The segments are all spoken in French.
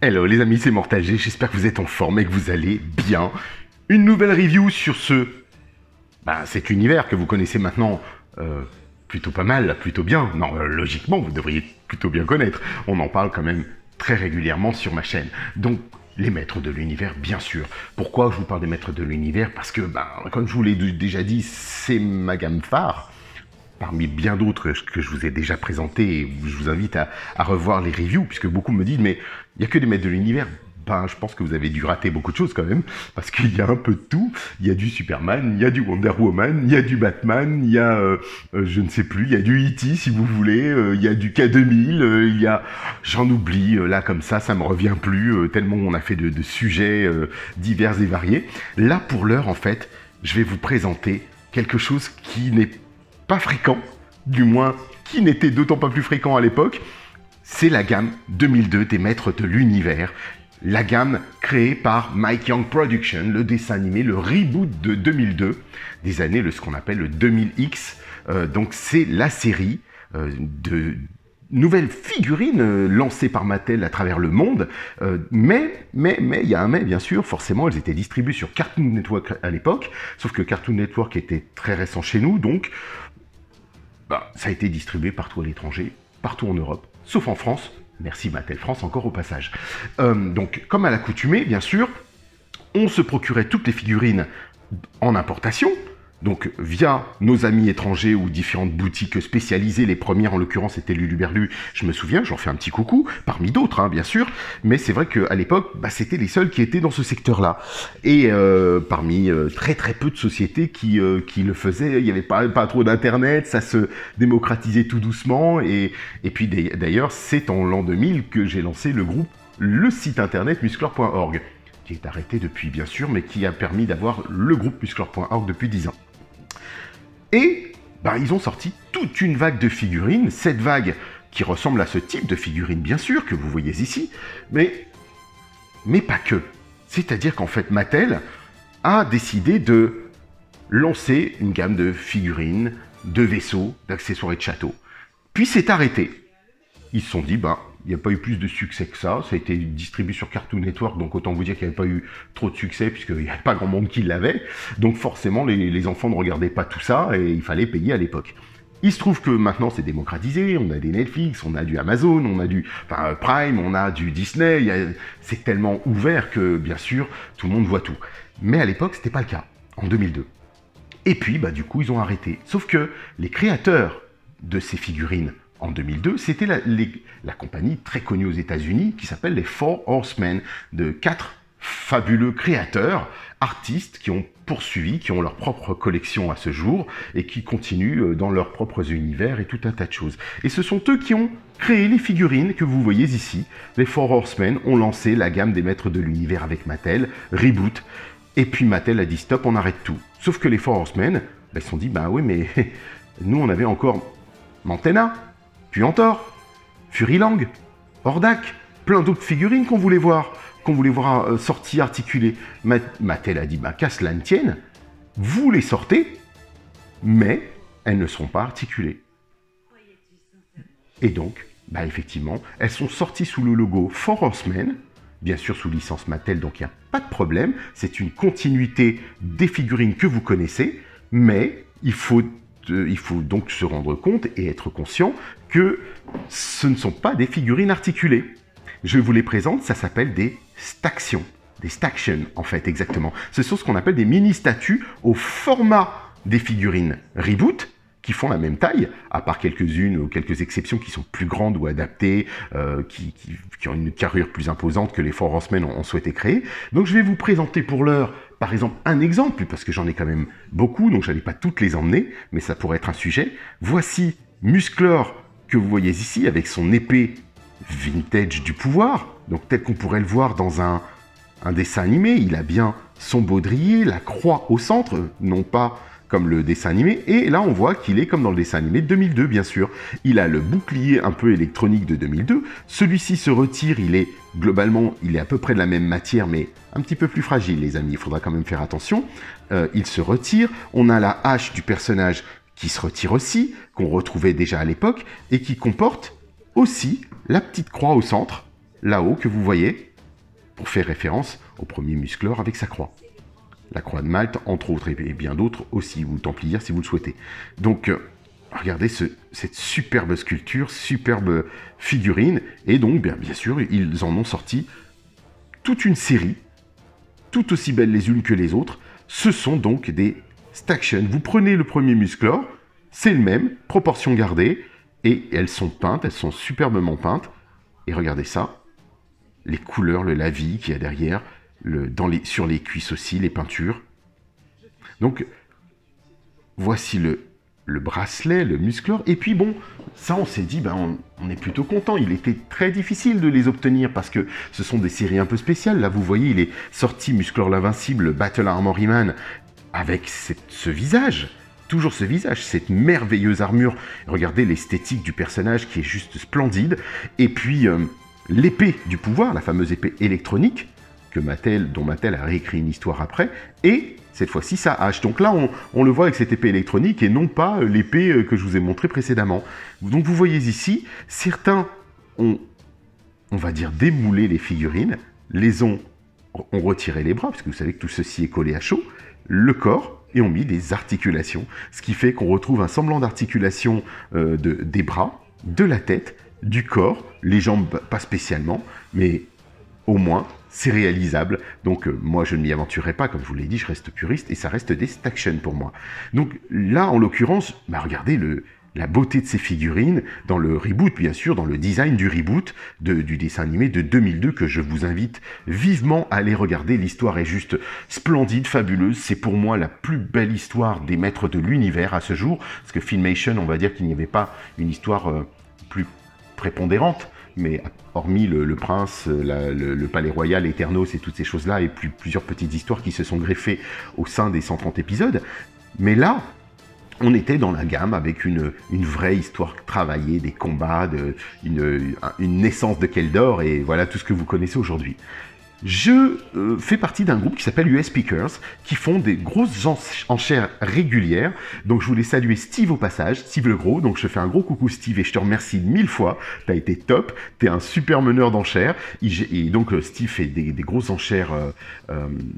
Hello les amis, c'est Mortager, j'espère que vous êtes en forme et que vous allez bien. Une nouvelle review sur cet univers que vous connaissez maintenant plutôt pas mal, plutôt bien. Non, logiquement, vous devriez plutôt bien connaître. On en parle quand même très régulièrement sur ma chaîne. Donc, les maîtres de l'univers, bien sûr. Pourquoi je vous parle des maîtres de l'univers? Parce que, comme je vous l'ai déjà dit, c'est ma gamme phare. Parmi bien d'autres que je vous ai déjà présentés, et je vous invite à revoir les reviews, puisque beaucoup me disent, mais il n'y a que des maîtres de l'univers. Je pense que vous avez dû rater beaucoup de choses quand même, parce qu'il y a un peu de tout. Il y a du Superman, il y a du Wonder Woman, il y a du Batman, il y a, je ne sais plus, il y a du E.T. si vous voulez, il y a du K2000, il y a... J'en oublie, là comme ça me revient plus, tellement on a fait de sujets divers et variés. Là, pour l'heure, en fait, je vais vous présenter quelque chose qui n'est pas fréquent, du moins qui n'était d'autant pas plus fréquent à l'époque, c'est la gamme 2002 des maîtres de l'univers, la gamme créée par Mike Young Production, le dessin animé, le reboot de 2002, des années, ce qu'on appelle le 2000X, donc c'est la série de nouvelles figurines lancées par Mattel à travers le monde, mais, il y a un mais, bien sûr, forcément, elles étaient distribuées sur Cartoon Network à l'époque, sauf que Cartoon Network était très récent chez nous, donc ça a été distribué partout à l'étranger, partout en Europe, sauf en France. Merci Mattel France encore au passage. Donc, comme à l'accoutumée, bien sûr, on se procurait toutes les figurines en importation, donc via nos amis étrangers ou différentes boutiques spécialisées. Les premières, en l'occurrence, c'était Luluberlu, je me souviens, j'en fais un petit coucou, parmi d'autres, hein, bien sûr, mais c'est vrai qu'à l'époque, c'était les seuls qui étaient dans ce secteur-là. Et parmi très peu de sociétés qui le faisaient, il n'y avait pas trop d'internet, ça se démocratisait tout doucement, et puis d'ailleurs, c'est en l'an 2000 que j'ai lancé le site internet musclor.org, qui est arrêté depuis, bien sûr, mais qui a permis d'avoir le groupe musclor.org depuis 10 ans. Et ils ont sorti toute une vague de figurines, cette vague qui ressemble à ce type de figurines, bien sûr, que vous voyez ici, mais pas que. C'est-à-dire qu'en fait, Mattel a décidé de lancer une gamme de figurines, de vaisseaux, d'accessoires et de châteaux. Puis c'est arrêté. Ils se sont dit, il n'y a pas eu plus de succès que ça. Ça a été distribué sur Cartoon Network, donc autant vous dire qu'il n'y avait pas eu trop de succès, puisqu'il n'y avait pas grand monde qui l'avait. Donc forcément, les enfants ne regardaient pas tout ça, et il fallait payer à l'époque. Il se trouve que maintenant, c'est démocratisé. On a des Netflix, on a du Amazon, on a du Prime, on a du Disney. C'est tellement ouvert que, bien sûr, tout le monde voit tout. Mais à l'époque, ce n'était pas le cas, en 2002. Et puis, du coup, ils ont arrêté. Sauf que les créateurs de ces figurines, en 2002, c'était la compagnie très connue aux États-Unis qui s'appelle les Four Horsemen, de 4 fabuleux créateurs, artistes qui ont poursuivi, qui ont leur propre collection à ce jour et qui continuent dans leurs propres univers et tout un tas de choses. Et ce sont eux qui ont créé les figurines que vous voyez ici. Les Four Horsemen ont lancé la gamme des maîtres de l'univers avec Mattel, Reboot, et puis Mattel a dit stop, on arrête tout. Sauf que les Four Horsemen, ils se sont dit, oui, mais nous on avait encore Mantenna, Puantor, Furilang, Hordak, plein d'autres figurines qu'on voulait voir sorties, articulées. Mattel a dit, qu'à cela ne tienne, vous les sortez, mais elles ne seront pas articulées. Et donc, effectivement, elles sont sorties sous le logo Four Horsemen, bien sûr sous licence Mattel, donc il n'y a pas de problème, c'est une continuité des figurines que vous connaissez, mais il faut donc se rendre compte et être conscient que ce ne sont pas des figurines articulées. Je vous les présente, ça s'appelle des stactions. Des stactions, en fait, exactement. Ce sont ce qu'on appelle des mini-statues au format des figurines Reboot, qui font la même taille, à part quelques-unes ou quelques exceptions qui sont plus grandes ou adaptées, qui ont une carrure plus imposante que les Four Horsemen ont souhaité créer. Donc je vais vous présenter pour l'heure, par exemple, un exemple, parce que j'en ai quand même beaucoup, donc je n'allais pas toutes les emmener, mais ça pourrait être un sujet. Voici Musclor, que vous voyez ici, avec son épée vintage du pouvoir, donc tel qu'on pourrait le voir dans un dessin animé. Il a bien son baudrier, la croix au centre, non pas comme le dessin animé, et là on voit qu'il est comme dans le dessin animé de 2002, bien sûr. Il a le bouclier un peu électronique de 2002, celui-ci se retire, il est à peu près de la même matière, mais un petit peu plus fragile, les amis, il faudra quand même faire attention. Il se retire, on a la hache du personnage qui se retire aussi, qu'on retrouvait déjà à l'époque, et qui comporte aussi la petite croix au centre, là-haut, que vous voyez, pour faire référence au premier musclor avec sa croix. La croix de Malte, entre autres, et bien d'autres aussi, ou Templière si vous le souhaitez. Donc, regardez cette superbe sculpture, superbe figurine, et donc, bien sûr, ils en ont sorti toute une série, tout aussi belles les unes que les autres. Ce sont donc des Staction. Vous prenez le premier musclor, c'est le même, proportion gardée, et elles sont peintes, elles sont superbement peintes, et regardez ça, les couleurs, le lavis qu'il y a derrière, sur les cuisses aussi, les peintures. Donc, voici le bracelet, le musclor. Et puis bon, ça on s'est dit, on est plutôt content. Il était très difficile de les obtenir parce que ce sont des séries un peu spéciales. Là, vous voyez, il est sorti Musclor l'Invincible, Battle Armory Man, avec ce visage. Toujours ce visage, cette merveilleuse armure. Regardez l'esthétique du personnage qui est juste splendide. Et puis, l'épée du pouvoir, la fameuse épée électronique, dont Mattel a réécrit une histoire après, et cette fois-ci sa hache. Donc là, on le voit avec cette épée électronique et non pas l'épée que je vous ai montrée précédemment. Donc vous voyez ici, certains ont, on va dire, démoulé les figurines, ont retiré les bras, parce que vous savez que tout ceci est collé à chaud, le corps, et ont mis des articulations, ce qui fait qu'on retrouve un semblant d'articulation des bras, de la tête, du corps, les jambes pas spécialement, mais au moins, c'est réalisable. Donc, moi, je ne m'y aventurerai pas. Comme je vous l'ai dit, je reste puriste et ça reste des Staction pour moi. Donc, là, en l'occurrence, regardez la beauté de ces figurines dans le reboot, bien sûr, dans le design du reboot du dessin animé de 2002 que je vous invite vivement à aller regarder. L'histoire est juste splendide, fabuleuse. C'est pour moi la plus belle histoire des maîtres de l'univers à ce jour. Parce que Filmation, on va dire qu'il n'y avait pas une histoire plus prépondérante. Mais hormis le prince, le palais royal, Eternos et toutes ces choses-là, et puis plusieurs petites histoires qui se sont greffées au sein des 130 épisodes. Mais là, on était dans la gamme avec une vraie histoire travaillée, des combats, une naissance de Keldor, et voilà tout ce que vous connaissez aujourd'hui. Je fais partie d'un groupe qui s'appelle US Speakers, qui font des grosses enchères régulières. Donc je voulais saluer Steve au passage, Steve le Gros. Donc je fais un gros coucou Steve et je te remercie 1000 fois. T'as été top, t'es un super meneur d'enchères. Et donc Steve fait des grosses enchères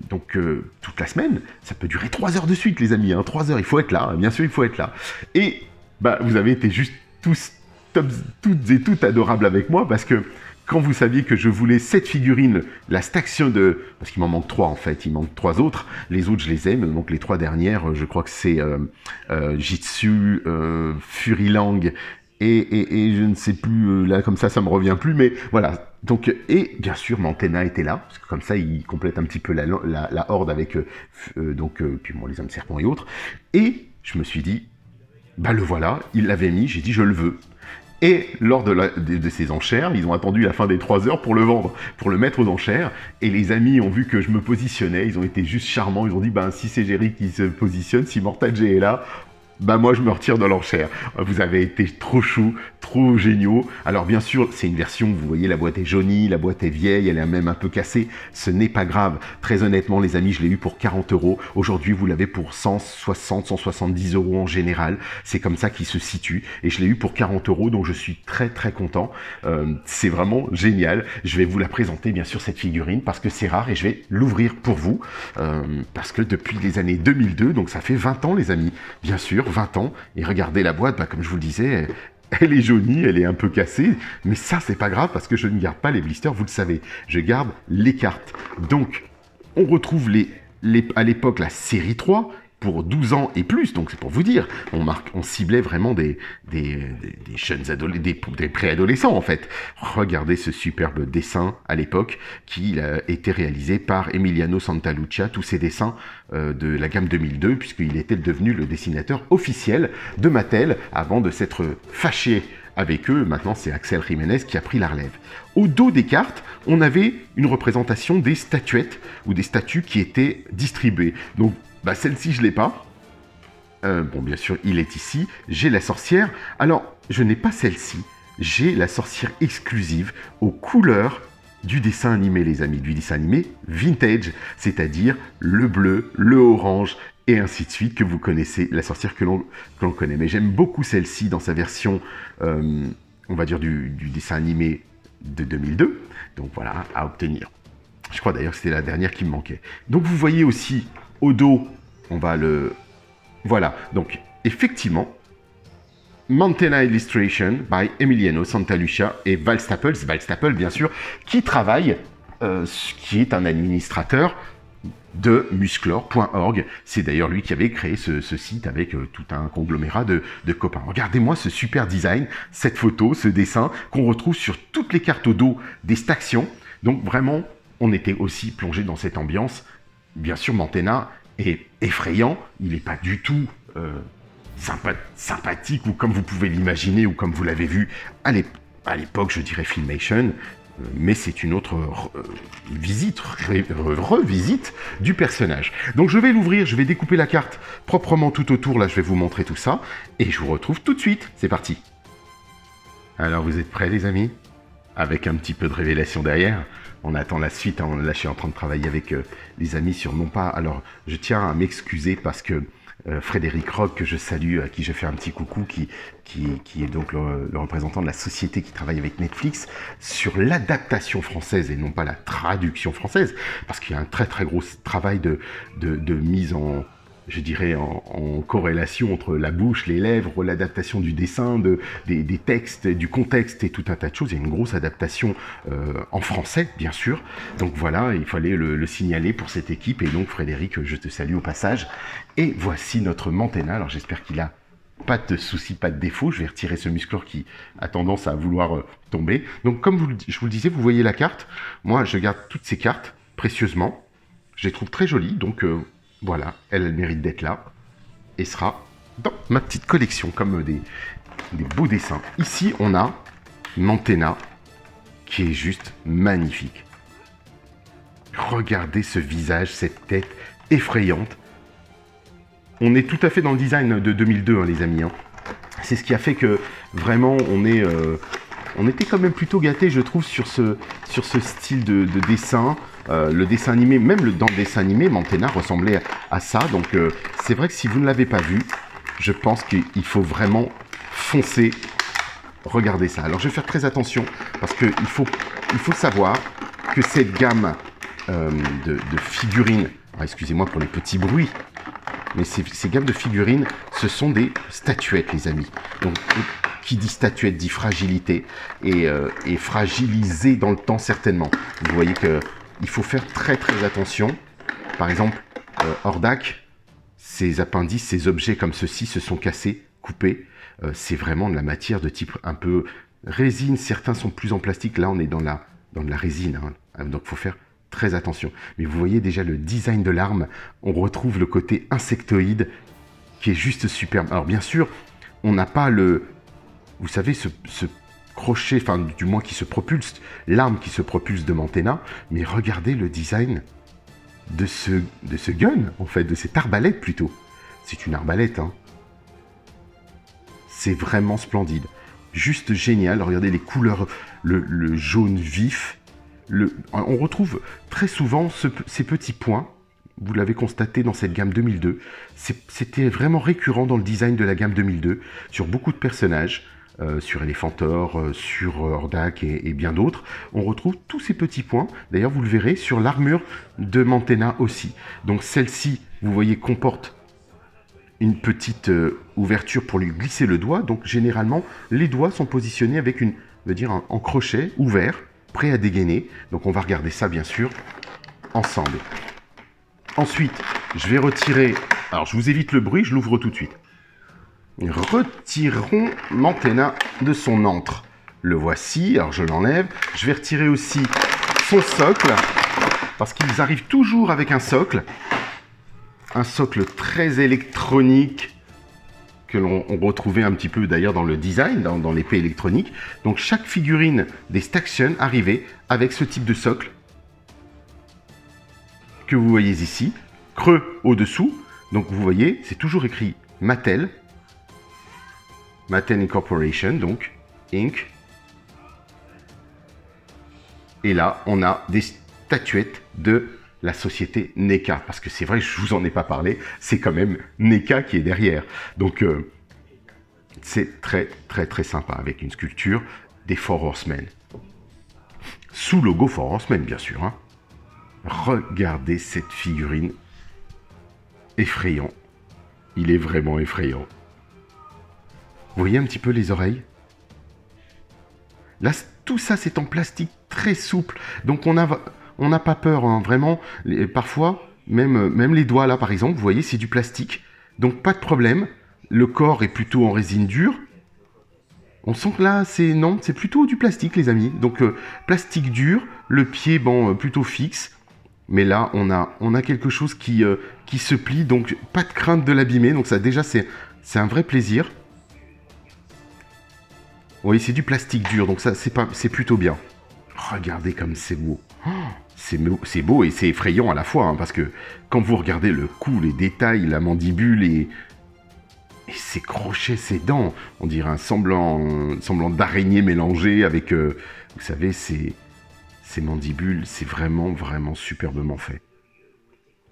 toute la semaine. Ça peut durer 3 heures de suite les amis, 3 heures, il faut être là, bien sûr il faut être là. Et vous avez été juste toutes et toutes adorables avec moi parce que quand vous saviez que je voulais cette figurine, la Staction parce qu'il m'en manque 3 en fait, il manque 3 autres, les autres je les aime, donc les 3 dernières, je crois que c'est Jitsu, Furilang, et je ne sais plus, là comme ça me revient plus, mais voilà. Donc, et bien sûr, Mantena était là, parce que comme ça il complète un petit peu la horde avec, puis bon, les hommes serpents et autres, et je me suis dit, le voilà, il l'avait mis, j'ai dit je le veux. Et lors de ces enchères, ils ont attendu la fin des 3 heures pour le vendre, pour le mettre aux enchères. Et les amis ont vu que je me positionnais, ils ont été juste charmants. Ils ont dit, si c'est Jerry qui se positionne, si Mortal J est là, moi je me retire de l'enchère. Vous avez été trop chou, trop géniaux. Alors bien sûr, c'est une version, vous voyez, la boîte est jaunie, la boîte est vieille, elle est même un peu cassée. Ce n'est pas grave. Très honnêtement, les amis, je l'ai eu pour 40 €. Aujourd'hui, vous l'avez pour 160, 170 € en général. C'est comme ça qu'il se situe. Et je l'ai eu pour 40 €, donc je suis très très content. C'est vraiment génial. Je vais vous la présenter, bien sûr, cette figurine, parce que c'est rare et je vais l'ouvrir pour vous. Parce que depuis les années 2002, donc ça fait 20 ans, les amis, bien sûr. 20 ans, et regardez la boîte, comme je vous le disais, elle est jaunie, elle est un peu cassée, mais ça c'est pas grave parce que je ne garde pas les blisters, vous le savez, je garde les cartes. Donc on retrouve à l'époque la série 3 pour 12 ans et plus, donc c'est pour vous dire, on ciblait vraiment des jeunes des préadolescents en fait. Regardez ce superbe dessin à l'époque qui a été réalisé par Emiliano Santalucia, tous ces dessins de la gamme 2002, puisqu'il était devenu le dessinateur officiel de Mattel avant de s'être fâché avec eux. Maintenant, c'est Axel Jiménez qui a pris la relève. Au dos des cartes, on avait une représentation des statuettes ou des statues qui étaient distribuées. Donc, celle-ci, je ne l'ai pas. Bien sûr, il est ici. J'ai la sorcière. Alors, je n'ai pas celle-ci. J'ai la sorcière exclusive aux couleurs du dessin animé, les amis. Du dessin animé vintage, c'est-à-dire le bleu, le orange, et ainsi de suite, que vous connaissez, la sorcière que l'on connaît. Mais j'aime beaucoup celle-ci dans sa version, on va dire, du dessin animé de 2002. Donc voilà, à obtenir. Je crois d'ailleurs que c'était la dernière qui me manquait. Donc vous voyez aussi au dos, on va le... Voilà, donc effectivement, Mantenna Illustration by Emiliano Santalucia et Val Staples bien sûr, qui travaille, qui est un administrateur de musclor.org. C'est d'ailleurs lui qui avait créé ce site avec tout un conglomérat de copains. Regardez-moi ce super design, cette photo, ce dessin qu'on retrouve sur toutes les cartes au dos des stations. Donc vraiment, on était aussi plongé dans cette ambiance. Bien sûr, Mantenna est effrayant, il n'est pas du tout sympathique ou comme vous pouvez l'imaginer ou comme vous l'avez vu à l'époque, je dirais Filmation. Mais c'est une autre revisite du personnage. Donc je vais l'ouvrir, je vais découper la carte proprement tout autour, là je vais vous montrer tout ça, et je vous retrouve tout de suite, c'est parti. Alors vous êtes prêts les amis? Avec un petit peu de révélation derrière, on attend la suite, hein. Là je suis en train de travailler avec les amis sur non pas... Alors je tiens à m'excuser parce que Frédéric Rock, que je salue, à qui je fais un petit coucou, qui est donc le représentant de la société qui travaille avec Netflix sur l'adaptation française et non pas la traduction française, parce qu'il y a un très très gros travail de mise en, je dirais, en corrélation entre la bouche, les lèvres, l'adaptation du dessin, des textes, du contexte et tout un tas de choses. Il y a une grosse adaptation en français, bien sûr. Donc voilà, il fallait le signaler pour cette équipe. Et donc Frédéric, je te salue au passage. Et voici notre Mantenna. Alors j'espère qu'il a pas de soucis, pas de défaut. Je vais retirer ce musclor qui a tendance à vouloir tomber. Donc comme je vous le disais, vous voyez la carte. Moi, je garde toutes ces cartes précieusement. Je les trouve très jolies. Donc... voilà, elle mérite d'être là et sera dans ma petite collection comme des beaux dessins. Ici, on a Mantenna qui est juste magnifique. Regardez ce visage, cette tête effrayante. On est tout à fait dans le design de 2002, hein, les amis. Hein. C'est ce qui a fait que vraiment on était quand même plutôt gâtés, je trouve, sur ce style de dessin. Le dessin animé, même dans le dessin animé, Mantenna ressemblait à ça. Donc c'est vrai que si vous ne l'avez pas vu, je pense qu'il faut vraiment foncer, regarder ça. Alors je vais faire très attention parce qu'il faut savoir que cette gamme de figurines, excusez-moi pour les petits bruits, mais ces gammes de figurines, ce sont des statuettes, les amis. Donc qui dit statuette dit fragilité et fragilisé dans le temps certainement. Vous voyez que il faut faire très très attention. Par exemple, Hordak, ses appendices, ses objets comme ceci se sont cassés, coupés. C'est vraiment de la matière de type un peu résine. Certains sont plus en plastique. Là, on est dans la résine. Hein. Donc, il faut faire très attention. Mais vous voyez déjà le design de l'arme. On retrouve le côté insectoïde qui est juste superbe. Alors, bien sûr, on n'a pas vous savez, ce crochet, enfin du moins qui se propulse, l'arme qui se propulse de Mantenna, mais regardez le design de ce gun, en fait, de cette arbalète plutôt. C'est une arbalète, hein. C'est vraiment splendide. Juste génial, regardez les couleurs, le jaune vif. On retrouve très souvent ces petits points, vous l'avez constaté dans cette gamme 2002. C'était vraiment récurrent dans le design de la gamme 2002, sur beaucoup de personnages. Sur Elephantor, sur Hordak et bien d'autres. On retrouve tous ces petits points. D'ailleurs, vous le verrez sur l'armure de Mantenna aussi. Donc celle-ci, vous voyez, comporte une petite ouverture pour lui glisser le doigt. Donc généralement, les doigts sont positionnés avec en crochet ouvert, prêt à dégainer. Donc on va regarder ça, bien sûr, ensemble. Ensuite, je vais retirer... Alors, je vous évite le bruit, je l'ouvre tout de suite. Retirons Mantenna de son antre. Le voici, alors je l'enlève. Je vais retirer aussi son socle, parce qu'ils arrivent toujours avec un socle. Un socle très électronique, que l'on retrouvait un petit peu d'ailleurs dans le design, dans l'épée électronique. Donc chaque figurine des Staction arrivait avec ce type de socle, que vous voyez ici, creux au-dessous. Donc vous voyez, c'est toujours écrit Mattel. Mattel Incorporation, donc, Inc. Et là, on a des statuettes de la société NECA. Parce que c'est vrai, je ne vous en ai pas parlé, c'est quand même NECA qui est derrière. Donc, c'est très, très, très sympa, avec une sculpture des Four Horsemen. Sous logo Four Horsemen, bien sûr. Hein. Regardez cette figurine. Effrayant. Il est vraiment effrayant. Vous voyez un petit peu les oreilles? Là, tout ça, c'est en plastique très souple. Donc, on n'a pas peur, hein, vraiment. Parfois, même les doigts, là, par exemple, vous voyez, c'est du plastique. Donc, pas de problème. Le corps est plutôt en résine dure. On sent que là, c'est plutôt du plastique, les amis. Donc, plastique dur, le pied, bon, plutôt fixe. Mais là, on a quelque chose qui se plie, donc pas de crainte de l'abîmer. Donc ça, déjà, c'est un vrai plaisir. Oui, c'est du plastique dur, donc ça, c'est plutôt bien. Regardez comme c'est beau. Oh, c'est beau et c'est effrayant à la fois, hein, parce que quand vous regardez le cou, les détails, la mandibule et ses crochets, ses dents, on dirait un semblant d'araignée mélangé avec, vous savez, ces mandibules, c'est vraiment, vraiment superbement fait.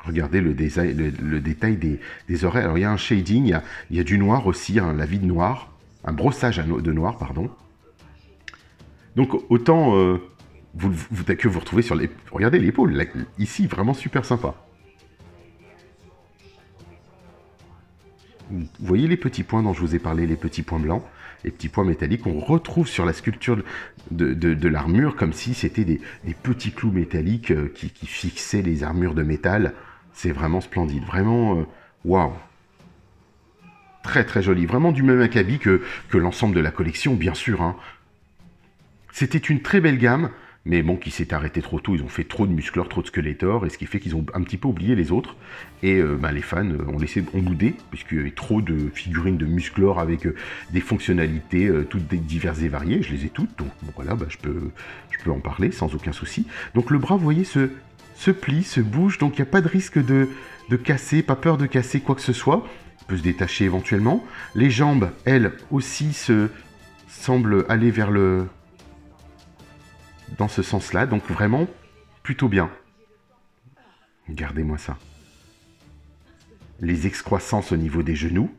Regardez le détail des oreilles. Alors, il y a un shading, il y a du noir aussi, hein, la vie de noir, un brossage de noir, pardon. Donc, autant que vous retrouvez sur les... Regardez l'épaule, ici, vraiment super sympa. Vous voyez les petits points dont je vous ai parlé, les petits points blancs, les petits points métalliques qu'on retrouve sur la sculpture de l'armure, comme si c'était des petits clous métalliques qui fixaient les armures de métal. C'est vraiment splendide, vraiment, waouh. Très très joli, vraiment du même acabit que l'ensemble de la collection, bien sûr, hein. C'était une très belle gamme, mais bon, qui s'est arrêté trop tôt. Ils ont fait trop de Musclor, trop de Skeletor, et ce qui fait qu'ils ont un petit peu oublié les autres. Et les fans ont boudé, puisqu'il y avait trop de figurines de Musclor avec des fonctionnalités toutes diverses et variées. Je les ai toutes, donc bon, voilà, je peux en parler sans aucun souci. Donc le bras, vous voyez, se plie, se bouge, donc il n'y a pas de risque de casser, pas peur de casser quoi que ce soit. Il peut se détacher éventuellement. Les jambes, elles aussi, semblent aller vers dans ce sens-là, donc vraiment plutôt bien. Regardez-moi ça. Les excroissances au niveau des genoux.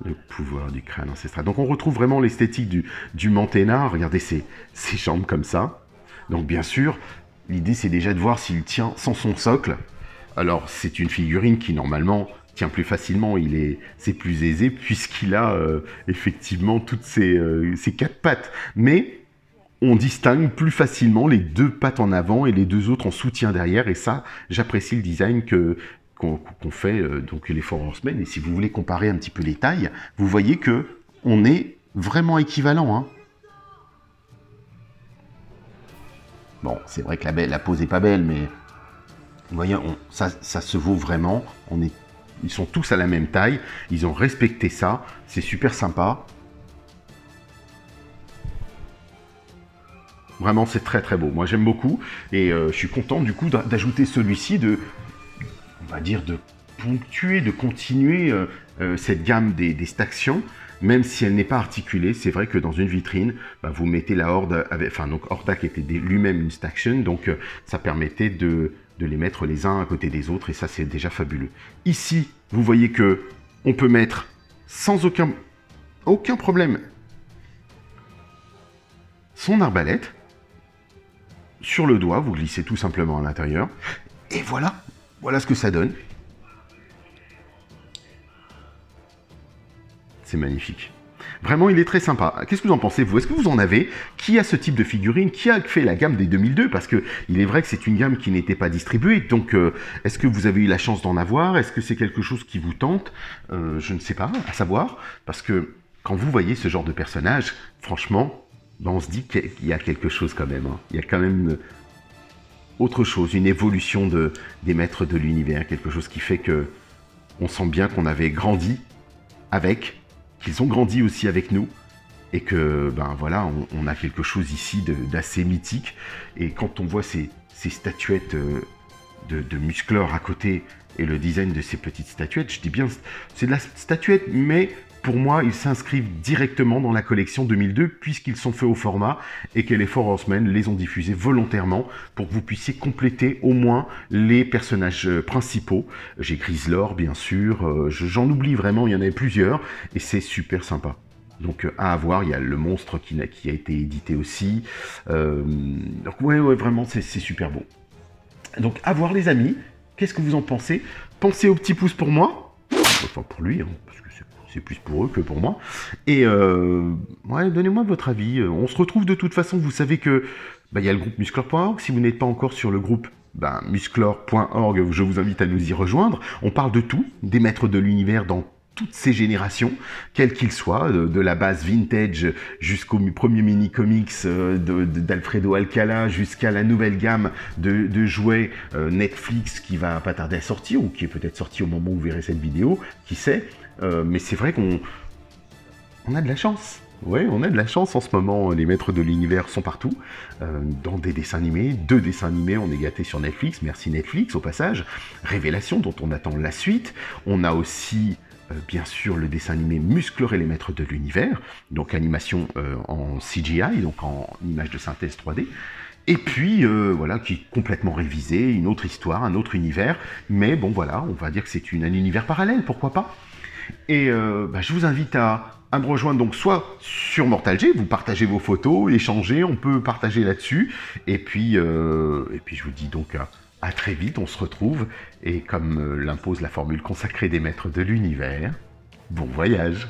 Le pouvoir du crâne ancestral. Donc on retrouve vraiment l'esthétique du Manténard. Regardez ses jambes comme ça. Donc bien sûr, l'idée c'est déjà de voir s'il tient sans son socle. Alors c'est une figurine qui normalement tient plus facilement, c'est plus aisé puisqu'il a effectivement toutes ses quatre pattes. Mais on distingue plus facilement les deux pattes en avant et les deux autres en soutien derrière. Et ça, j'apprécie le design qu'on fait, donc les Four Horsemen. Et si vous voulez comparer un petit peu les tailles, vous voyez que on est vraiment équivalent, hein. Bon, c'est vrai que la pose est pas belle, mais vous voyez, ça se vaut vraiment. Ils sont tous à la même taille, ils ont respecté ça, c'est super sympa. Vraiment, c'est très très beau. Moi, j'aime beaucoup et je suis content du coup d'ajouter celui-ci, on va dire, de ponctuer, de continuer cette gamme des Staxions, même si elle n'est pas articulée. C'est vrai que dans une vitrine, vous mettez la Horde, donc Hordak était lui-même une Staxion, donc ça permettait de les mettre les uns à côté des autres, et ça c'est déjà fabuleux. Ici, vous voyez que on peut mettre sans aucun problème son arbalète sur le doigt, vous glissez tout simplement à l'intérieur, et voilà ce que ça donne. C'est magnifique. Vraiment, il est très sympa. Qu'est-ce que vous en pensez, vous? Est-ce que vous en avez? Qui a ce type de figurine? Qui a fait la gamme des 2002? Parce que il est vrai que c'est une gamme qui n'était pas distribuée. Donc, est-ce que vous avez eu la chance d'en avoir? Est-ce que c'est quelque chose qui vous tente? Je ne sais pas, à savoir. Parce que quand vous voyez ce genre de personnage, franchement, on se dit qu'il y a quelque chose quand même, hein. Il y a quand même autre chose, une évolution des maîtres de l'univers. Quelque chose qui fait que on sent bien qu'on avait grandi avec, qu'ils ont grandi aussi avec nous, et que, voilà, on a quelque chose ici d'assez mythique. Et quand on voit ces statuettes de Musclor à côté, et le design de ces petites statuettes, je dis bien, c'est de la statuette, mais pour moi, ils s'inscrivent directement dans la collection 2002, puisqu'ils sont faits au format, et que les Four Horsemen les ont diffusés volontairement, pour que vous puissiez compléter au moins les personnages principaux. J'ai Grislor, bien sûr, j'en oublie vraiment, il y en avait plusieurs, et c'est super sympa. Donc à voir, il y a le monstre qui a été édité aussi. Donc ouais, vraiment, c'est super beau. Donc à voir les amis, qu'est-ce que vous en pensez? Pensez au petit pouce pour moi, enfin pour lui, hein, parce que c'est plus pour eux que pour moi. Et ouais, donnez-moi votre avis. On se retrouve de toute façon, vous savez que il y a le groupe musclor.org. Si vous n'êtes pas encore sur le groupe musclor.org, je vous invite à nous y rejoindre. On parle de tout, des maîtres de l'univers dans toutes ces générations, quels qu'ils soient, de la base vintage jusqu'au premier mini-comics d'Alfredo Alcala, jusqu'à la nouvelle gamme de jouets Netflix qui va pas tarder à sortir, ou qui est peut-être sorti au moment où vous verrez cette vidéo, qui sait. Mais c'est vrai qu'on a de la chance. Ouais, on a de la chance en ce moment, les maîtres de l'univers sont partout, dans des dessins animés, 2 dessins animés, on est gâtés sur Netflix, merci Netflix au passage, Révélation dont on attend la suite, on a aussi bien sûr le dessin animé Musclor et les maîtres de l'univers, donc animation en CGI, donc en image de synthèse 3D, et puis voilà, qui est complètement révisé, une autre histoire, un autre univers, mais bon voilà, on va dire que c'est un univers parallèle, pourquoi pas. Et je vous invite à me rejoindre donc soit sur Mortal G, vous partagez vos photos, échangez, on peut partager là-dessus. Et puis je vous dis donc à très vite, on se retrouve. Et comme l'impose la formule consacrée des maîtres de l'univers, bon voyage!